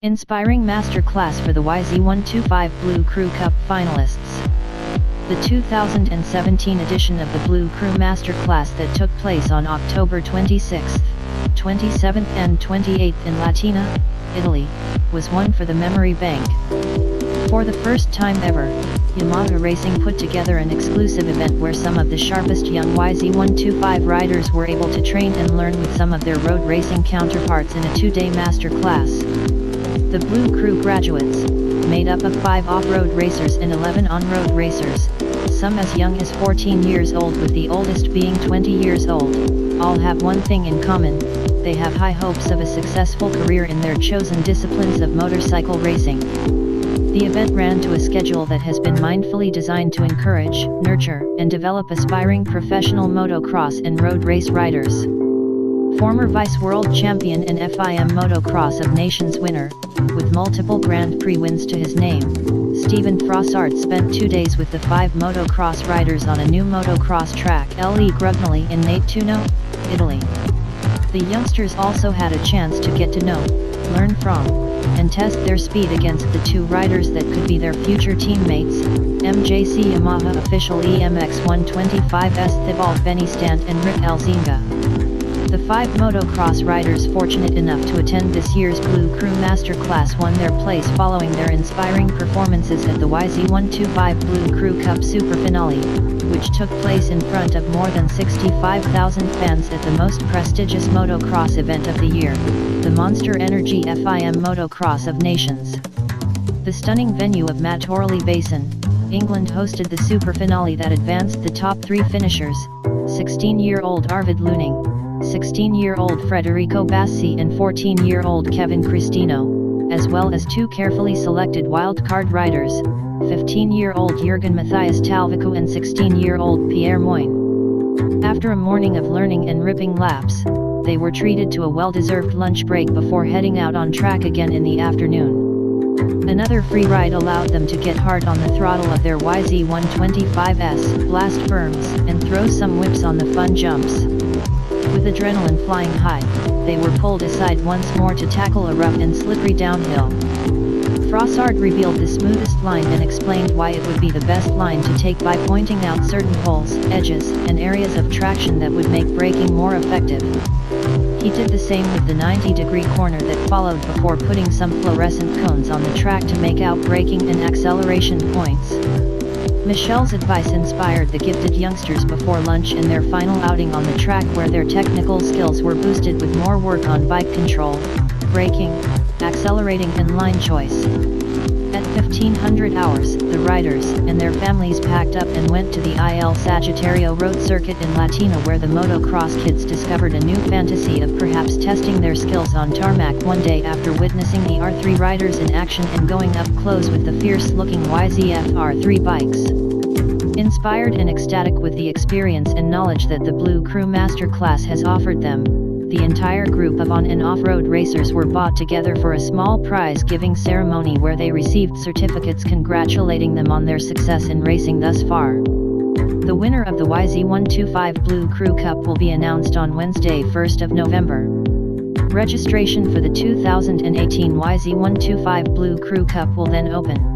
Inspiring Masterclass for the YZ125 BLU CRU Cup Finalists. The 2017 edition of the BLU CRU Masterclass that took place on October 26th, 27th and 28th in Latina, Italy, was one for the memory bank. For the first time ever, Yamaha Racing put together an exclusive event where some of the sharpest young YZ125 riders were able to train and learn with some of their road racing counterparts in a 2-day masterclass. The BLU CRU graduates, made up of 5 off-road racers and 11 on-road racers, some as young as 14 years old with the oldest being 20 years old, all have one thing in common: they have high hopes of a successful career in their chosen disciplines of motorcycle racing. The event ran to a schedule that has been mindfully designed to encourage, nurture, and develop aspiring professional motocross and road race riders. Former Vice World Champion and FIM Motocross of Nations winner, with multiple Grand Prix wins to his name, Steven Frossard spent 2 days with the 5 motocross riders on a new motocross track Le Grugnoli in Nettuno, Italy. The youngsters also had a chance to get to know, learn from, and test their speed against the 2 riders that could be their future teammates, MJC Yamaha official YZ125 Thibault Benistant and Rick Elzinga. The 5 motocross riders fortunate enough to attend this year's BLU CRU Masterclass won their place following their inspiring performances at the YZ125 BLU CRU Cup Super Finale, which took place in front of more than 65,000 fans at the most prestigious motocross event of the year, the Monster Energy FIM Motocross of Nations. The stunning venue of Mattorley Basin, England hosted the Super Finale that advanced the top 3 finishers, 16-year-old Arvid Luning, 16-year-old Federico Bassi and 14-year-old Kevin Cristino, as well as 2 carefully selected wildcard riders, 15-year-old Jürgen Matthias Talvico and 16-year-old Pierre Moyne. After a morning of learning and ripping laps, they were treated to a well-deserved lunch break before heading out on track again in the afternoon. Another free ride allowed them to get hard on the throttle of their YZ125s, blast berms, and throw some whips on the fun jumps. With adrenaline flying high, they were pulled aside once more to tackle a rough and slippery downhill. Frossard revealed the smoothest line and explained why it would be the best line to take by pointing out certain holes, edges, and areas of traction that would make braking more effective. He did the same with the 90-degree corner that followed before putting some fluorescent cones on the track to make out braking and acceleration points. Michel's advice inspired the gifted youngsters before lunch and their final outing on the track, where their technical skills were boosted with more work on bike control, braking, accelerating and line choice. At 1500 hours, the riders and their families packed up and went to the Il Sagittario road circuit in Latina, where the motocross kids discovered a new fantasy of perhaps testing their skills on tarmac one day after witnessing the R3 riders in action and going up close with the fierce-looking YZF R3 bikes. Inspired and ecstatic with the experience and knowledge that the BLU CRU Masterclass has offered them, the entire group of on- and off-road racers were brought together for a small prize-giving ceremony where they received certificates congratulating them on their success in racing thus far. The winner of the YZ125 BLU CRU Cup will be announced on Wednesday, 1st of November. Registration for the 2018 YZ125 BLU CRU Cup will then open.